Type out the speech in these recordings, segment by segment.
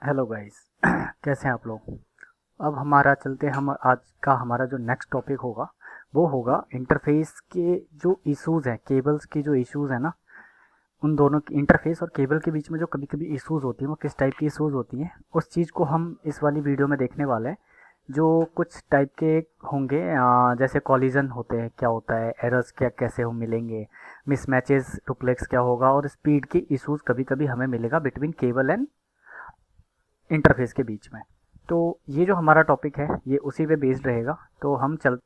Hello guys कैसे हैं आप लोग। अब हमारा चलते हैं, हम आज का हमारा जो नेक्स्ट टॉपिक होगा वो होगा इंटरफेस के जो इश्यूज हैं, केबल्स की जो इश्यूज हैं ना, उन दोनों की इंटरफेस और केबल के बीच में जो कभी कभी इश्यूज होती हैं वो किस टाइप की इश्यूज होती हैं, उस चीज़ को हम इस वाली वीडियो में देखने वाले हैं। जो कुछ टाइप के होंगे, जैसे कॉलिजन होते हैं, क्या होता है, एरर्स क्या कैसे हम मिलेंगे, मिसमैचेस डुप्लेक्स क्या होगा, और स्पीड की इश्यूज कभी कभी हमें मिलेगा बिटवीन केबल एंड इंटरफेस के बीच में। तो ये जो हमारा टॉपिक है ये उसी पे बेस्ड रहेगा। तो हम चल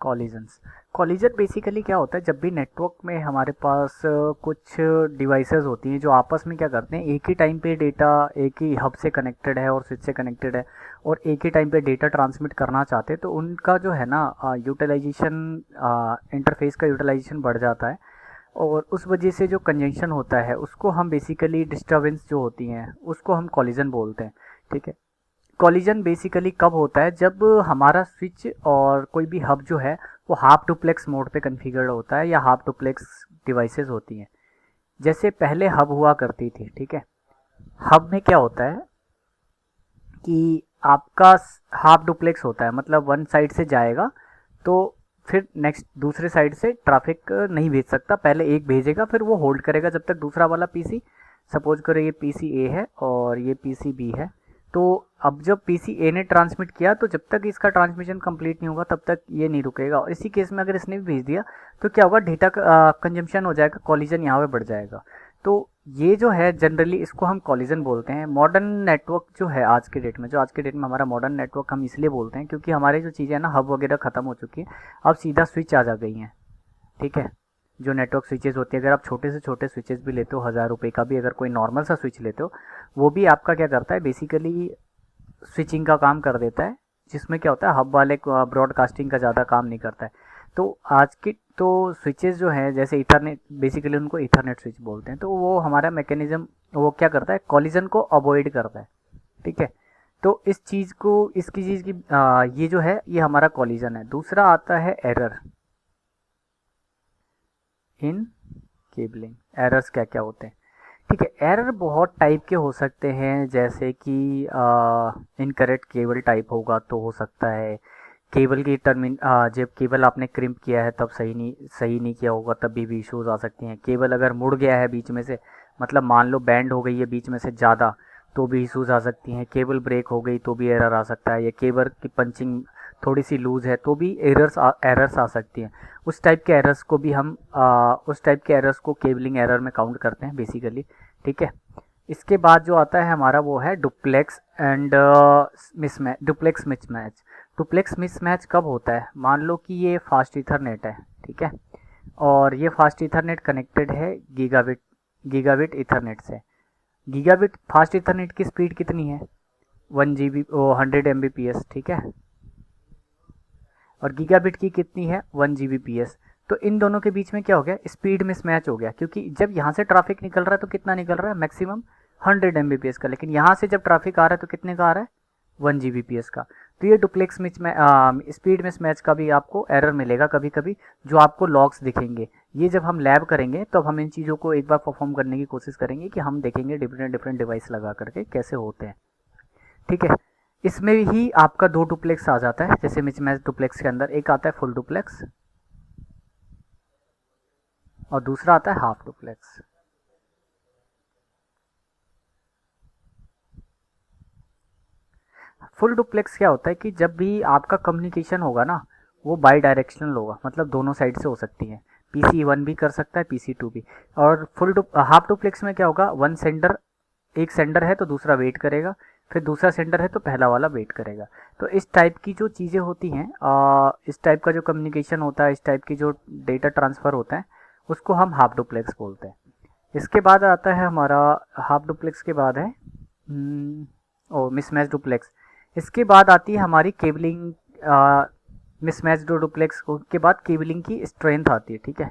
कॉलिजन्स। कॉलिजन बेसिकली क्या होता है, जब भी नेटवर्क में हमारे पास कुछ डिवाइसेस होती हैं जो आपस में क्या करते हैं, एक ही टाइम पे डेटा एक ही हब से कनेक्टेड है और स्विच से कनेक्टेड है और एक ही टाइम पे डेटा ट्रांसमिट करना चाहते हैं, तो उनका जो है ना यूटिलाइजेशन, इंटरफेस का यूटिलाइजेशन बढ़ जाता है। और उस वजह से जो कंजंक्शन होता है उसको हम बेसिकली, डिस्टर्बेंस जो होती हैं उसको हम कॉलिजन बोलते हैं। ठीक है। कॉलिजन बेसिकली कब होता है, जब हमारा स्विच और कोई भी हब जो है वो हाफ डुप्लेक्स मोड पे कॉन्फ़िगर्ड होता है या हाफ डुप्लेक्स डिवाइसेस होती हैं। जैसे पहले हब हुआ करती थी, ठीक है। हब में क्या होता है कि आपका हाफ डुप्लेक्स होता है, मतलब वन साइड से जाएगा तो फिर नेक्स्ट दूसरे साइड से ट्रैफिक नहीं भेज सकता, पहले एक भेजेगा फिर वो होल्ड करेगा जब तक दूसरा वाला पीसी, सपोज करो ये पीसी ए है और ये पीसी बी है। तो अब जब पीसी ए ने ट्रांसमिट किया तो जब तक इसका ट्रांसमिशन कंप्लीट नहीं होगा तब तक ये नहीं रुकेगा, और इसी केस में अगर इसने भी भेज दिया तो क्या होगा, डेटा कंजम्पशन हो जाएगा, कॉलिजन यहाँ पे बढ़ जाएगा। तो ये जो है जनरली इसको हम कॉलिजन बोलते हैं। मॉडर्न नेटवर्क जो है आज के डेट में, जो आज के डेट में हमारा मॉडर्न नेटवर्क हम इसलिए बोलते हैं क्योंकि हमारे जो चीज़ें हैं ना, हब वगैरह खत्म हो चुकी है, अब सीधा स्विच आ जा गई हैं। ठीक है। जो नेटवर्क स्विचेस होती है, अगर आप छोटे से छोटे स्विचेस भी लेते हो, 1000 रुपये का भी अगर कोई नॉर्मल सा स्विच लेते हो, वो भी आपका क्या करता है, बेसिकली स्विचिंग का काम कर देता है। जिसमें क्या होता है, हब वाले ब्रॉडकास्टिंग का ज़्यादा काम नहीं करता है। तो आज की तो स्विचेस जो है जैसे इथरनेट, बेसिकली उनको इथरनेट स्विच बोलते हैं, तो वो हमारा मैकेनिज्म वो क्या करता है, कॉलिजन को अवॉइड करता है। ठीक है। तो इस चीज़ को, इसकी चीज़ की ये जो है ये हमारा कॉलिजन है। दूसरा आता है एरर इन केबलिंग। एरर्स क्या क्या होते हैं, ठीक है। एरर बहुत टाइप के हो सकते हैं, जैसे कि इनकरेक्ट केबल टाइप होगा तो हो सकता है, केबल की जब केबल आपने क्रिम्प किया है तब सही नहीं किया होगा तब भी इश्यूज आ सकती हैं। केबल अगर मुड़ गया है बीच में से, मतलब मान लो बैंड हो गई है बीच में से ज़्यादा, तो भी इश्यूज आ सकती हैं। केबल ब्रेक हो गई तो भी एरर आ सकता है, या केबल की पंचिंग थोड़ी सी लूज़ है तो भी एरर्स आ सकती हैं। उस टाइप के एरर्स को केबलिंग एरर में काउंट करते हैं बेसिकली। ठीक है। इसके बाद जो आता है हमारा वो है duplex and mismatch, duplex mismatch. Duplex mismatch कब होता है, मान लो कि ये फास्ट ईथरनेट है, ठीक है, और ये फास्ट ईथरनेट कनेक्टेड है गीगाबिट गीगाबिट ईथरनेट से। गीगाबिट फास्ट ईथरनेट की स्पीड कितनी है, 1 GB, 100 Mbps, ठीक है, और गीगाबिट की कितनी है, 1 Gbps। तो इन दोनों के बीच में क्या हो गया, स्पीड मिसमैच हो गया, क्योंकि जब यहाँ से ट्रैफिक निकल रहा है तो कितना निकल रहा है, मैक्सिमम 100 Mbps का, लेकिन यहाँ से जब ट्रैफिक आ रहा है तो कितने का आ रहा है, 1 Gbps का। तो ये डुप्लेक्स स्पीड मिसमैच का भी आपको एरर मिलेगा कभी कभी, जो आपको लॉग्स दिखेंगे। ये जब हम लैब करेंगे तो हम इन चीज़ों को एक बार परफॉर्म करने की कोशिश करेंगे कि हम देखेंगे डिफरेंट डिफरेंट डिवाइस लगा करके कैसे होते हैं। ठीक है। इसमें ही आपका दो डुप्लेक्स आ जाता है, जैसे मिसमैच डुप्लेक्स के अंदर एक आता है फुल डुप्लेक्स और दूसरा आता है हाफ डुप्लेक्स। फुल डुप्लेक्स क्या होता है कि जब भी आपका कम्युनिकेशन होगा ना, वो बाई डायरेक्शनल होगा, मतलब दोनों साइड से हो सकती है, पीसी वन भी कर सकता है, पीसी टू भी। और हाफ डुप्लेक्स में क्या होगा, वन सेंडर, एक सेंडर है तो दूसरा वेट करेगा, फिर दूसरा सेंडर है तो पहला वाला वेट करेगा। तो इस टाइप की जो चीज़ें होती हैं, इस टाइप का जो कम्युनिकेशन होता है, इस टाइप की जो डेटा ट्रांसफ़र होता है, उसको हम हाफ डुप्लेक्स बोलते हैं। इसके बाद आता है हमारा, हाफ डुप्लेक्स के बाद है ओ मिसमैच डुप्लेक्स। इसके बाद आती है हमारी केबलिंग, मिसमैच डुप्लेक्स के बाद केबलिंग की स्ट्रेंथ आती है। ठीक है।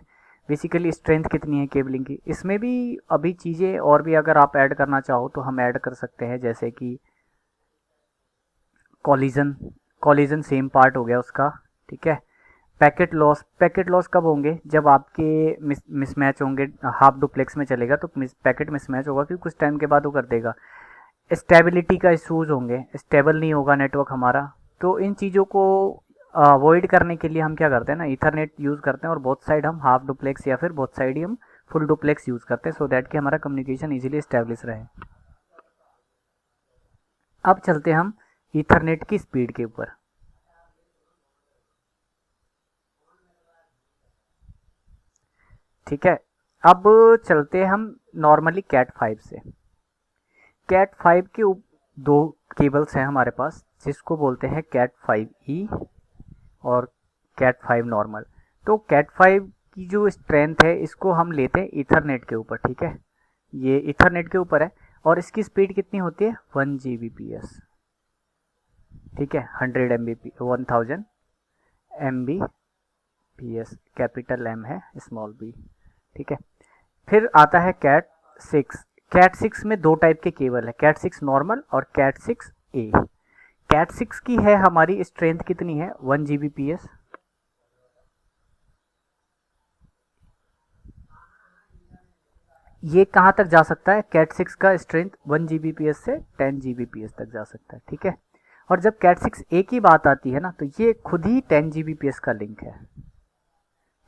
बेसिकली स्ट्रेंथ कितनी है केबलिंग की, इसमें भी अभी चीज़ें और भी अगर आप ऐड करना चाहो तो हम ऐड कर सकते हैं, जैसे कि कॉलिजन। कॉलिजन सेम पार्ट हो गया उसका। ठीक है। पैकेट लॉस कब होंगे, जब आपके मिसमैच होंगे, हाफ डुप्लेक्स में चलेगा तो पैकेट मिसमैच होगा, कि कुछ टाइम के बाद वो कर देगा। स्टेबिलिटी का इशूज़ होंगे, स्टेबल नहीं होगा नेटवर्क हमारा। तो इन चीज़ों को अवॉइड करने के लिए हम क्या करते हैं ना, ईथरनेट यूज़ करते हैं, और बोथ साइड हम हाफ डुप्लेक्स या फिर बोथ साइड ही हम फुल डुप्लेक्स यूज़ करते हैं, सो दैट कि हमारा कम्युनिकेशन ईजिली स्टेब्लिश रहे। अब चलते हैं हम ईथरनेट की स्पीड के ऊपर। ठीक है, अब चलते हैं हम नॉर्मली कैट 5 से। कैट 5 के दो केबल्स हैं हमारे पास, जिसको बोलते हैं कैट 5E और कैट 5 नॉर्मल। तो कैट 5 की जो स्ट्रेंथ है इसको हम लेते हैं ईथरनेट के ऊपर। ठीक है, ये ईथरनेट के ऊपर है, और इसकी स्पीड कितनी होती है, 1 Gbps। ठीक है, 100 Mbps, 1000 Mbps, कैपिटल M है, स्मॉल b। ठीक है, फिर आता है कैट 6। कैट 6 में दो टाइप के केबल है, कैट 6 नॉर्मल और कैट 6A। कैट 6 की है हमारी स्ट्रेंथ कितनी है, 1 Gbps। ये कहाँ तक जा सकता है, कैट 6 का स्ट्रेंथ 1 Gbps से 10 Gbps तक जा सकता है। ठीक है, और जब कैट 6A की बात आती है ना, तो ये खुद ही 10 Gbps का लिंक है।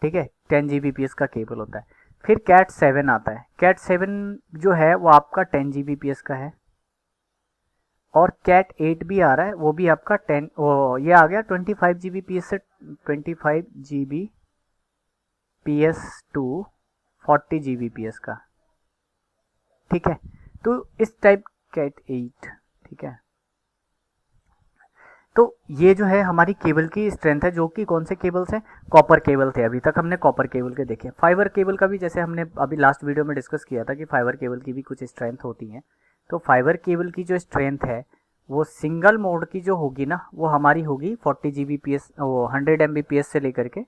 ठीक है, 10 Gbps का केबल होता है। फिर कैट 7 आता है, कैट 7 जो है वो आपका 10 Gbps का है, और कैट 8 भी आ रहा है, वो भी आपका 10, ये आ गया 25 Gbps से 25 Gbps टू 40 Gbps का। ठीक है, तो इस टाइप कैट 8। ठीक है, तो ये जो है हमारी केबल की स्ट्रेंथ है, जो कि कौन से केबल्स हैं, कॉपर केबल थे। अभी तक हमने कॉपर केबल के देखे। फाइबर केबल का भी जैसे हमने अभी लास्ट वीडियो में डिस्कस किया था कि फाइबर केबल की भी कुछ स्ट्रेंथ होती है। तो फाइबर केबल की जो स्ट्रेंथ है वो सिंगल मोड की जो होगी ना, वो हमारी होगी 40 Gbps, वो 100 Mbps से लेकर के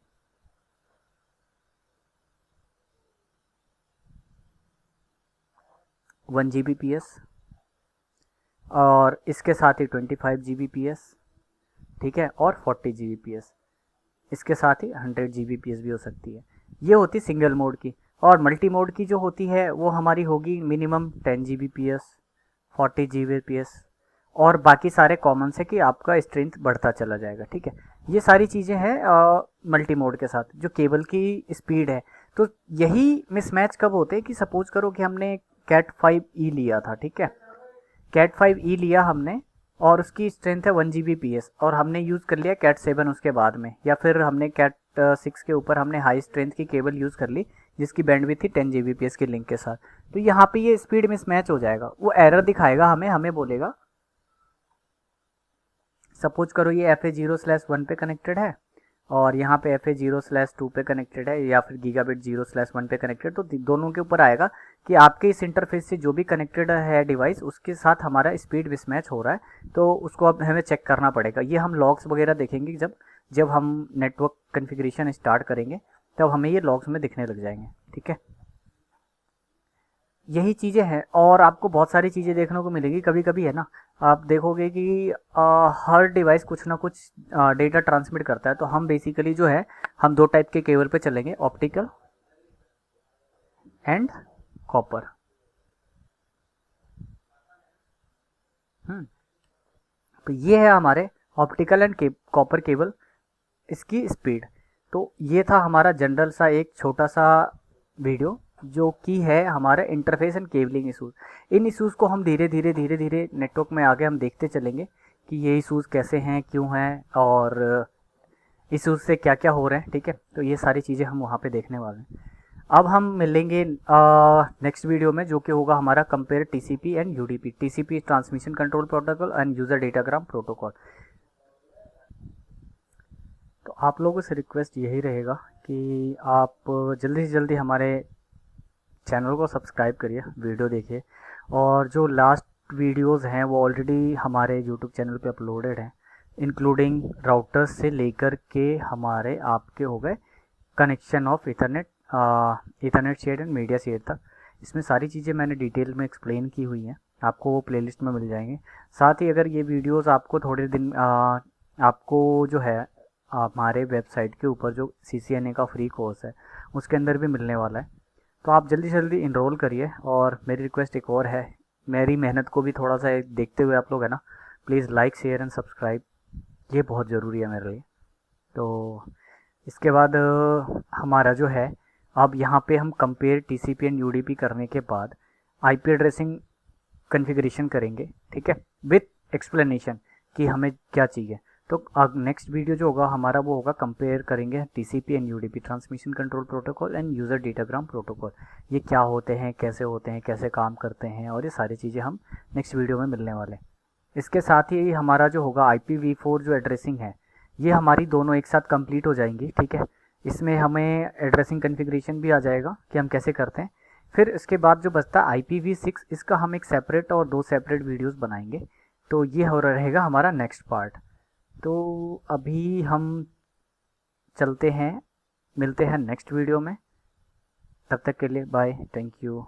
1 Gbps, और इसके साथ ही 25 Gbps। ठीक है, और 40 Gbps, इसके साथ ही 100 Gbps भी हो सकती है। ये होती सिंगल मोड की। और मल्टी मोड की जो होती है वो हमारी होगी मिनिमम 10 Gbps, 40 Gbps, और बाकी सारे कॉमन से कि आपका स्ट्रेंथ बढ़ता चला जाएगा। ठीक है, ये सारी चीज़ें हैं मल्टी मोड के साथ जो केबल की स्पीड है। तो यही मिसमैच कब होते हैं कि सपोज करो कि हमने कैट 5E लिया था। ठीक है, कैट 5E लिया हमने, और उसकी स्ट्रेंथ है 1 Gbps, और हमने यूज़ कर लिया कैट 7 उसके बाद में, या फिर हमने कैट 6 के ऊपर हमने हाई स्ट्रेंथ की केबल यूज़ कर ली जिसकी बैंडविड्थ थी 10 Gbps के लिंक के साथ। तो यहाँ पे ये स्पीड मिसमैच हो जाएगा, वो एरर दिखाएगा हमें बोलेगा सपोज करो ये FA0/1 पे कनेक्टेड है, और यहाँ पे FA0/2 पे कनेक्टेड है, या फिर गीगाबिट 0/1 पे कनेक्टेड। तो दोनों के ऊपर आएगा कि आपके इस इंटरफेस से जो भी कनेक्टेड है डिवाइस, उसके साथ हमारा स्पीड मिसमैच हो रहा है। तो उसको अब हमें चेक करना पड़ेगा। ये हम लॉग्स वगैरह देखेंगे जब हम नेटवर्क कन्फिग्रेशन स्टार्ट करेंगे, तब हमें ये लॉग्स में दिखने लग जाएंगे। ठीक है, यही चीज़ें हैं, और आपको बहुत सारी चीज़ें देखने को मिलेगी। कभी कभी है ना, आप देखोगे कि हर डिवाइस कुछ ना कुछ डेटा ट्रांसमिट करता है। तो हम बेसिकली जो है, हम दो टाइप के केबल पे चलेंगे, ऑप्टिकल एंड कॉपर। तो ये है हमारे ऑप्टिकल एंड कॉपर केबल, इसकी स्पीड। तो ये था हमारा जनरल सा एक छोटा सा वीडियो जो कि है हमारे interface and cabling issues. In issues को हम धीरे धीरे नेटवर्क में आगे हम देखते चलेंगे कि ये इशूज़ कैसे हैं, क्यों हैं, और इशूज़ से क्या क्या हो रहे हैं। ठीक है, तो ये सारी चीज़ें हम वहाँ पे देखने वाले हैं। अब हम मिलेंगे नेक्स्ट वीडियो में, जो कि होगा हमारा compare TCP and UDP, TCP transmission control protocol end user datagram protocol. तो आप लोगों से रिक्वेस्ट यही रहेगा कि आप जल्दी से जल्दी हमारे चैनल को सब्सक्राइब करिए, वीडियो देखिए, और जो लास्ट वीडियोस हैं वो ऑलरेडी हमारे यूट्यूब चैनल पे अपलोडेड हैं, इंक्लूडिंग राउटर्स से लेकर के हमारे आपके हो गए connection of Ethernet share and media share तक। इसमें सारी चीज़ें मैंने डिटेल में एक्सप्लेन की हुई हैं, आपको वो प्लेलिस्ट में मिल जाएंगे। साथ ही अगर ये वीडियोस आपको थोड़े दिन आपको जो है हमारे वेबसाइट के ऊपर जो CCNA का फ्री कोर्स है उसके अंदर भी मिलने वाला है। तो आप जल्दी से जल्दी इनरोल करिए। और मेरी रिक्वेस्ट एक और है, मेरी मेहनत को भी थोड़ा सा देखते हुए आप लोग है ना, please like share and subscribe, ये बहुत ज़रूरी है मेरे लिए। तो इसके बाद हमारा जो है, अब यहाँ पे हम कंपेयर TCP एंड UDP करने के बाद IP एड्रेसिंग कॉन्फ़िगरेशन करेंगे, ठीक है, विथ एक्सप्लेनेशन कि हमें क्या चाहिए। तो नेक्स्ट वीडियो जो होगा हमारा वो होगा, कंपेयर करेंगे TCP and UDP, transmission control protocol end user datagram protocol, ये क्या होते हैं, कैसे काम करते हैं, और ये सारी चीज़ें हम नेक्स्ट वीडियो में मिलने वाले हैं। इसके साथ ही हमारा जो होगा IPv4 जो एड्रेसिंग है, ये हमारी दोनों एक साथ कंप्लीट हो जाएंगी, ठीक है। इसमें हमें एड्रेसिंग कॉन्फ़िगरेशन भी आ जाएगा कि हम कैसे करते हैं। फिर इसके बाद जो बचता है IPv6, इसका हम एक सेपरेट और 2 सेपरेट वीडियोस बनाएंगे। तो ये हो रहेगा हमारा नेक्स्ट पार्ट। तो अभी हम चलते हैं, मिलते हैं नेक्स्ट वीडियो में। तब तक के लिए बाय, थैंक यू।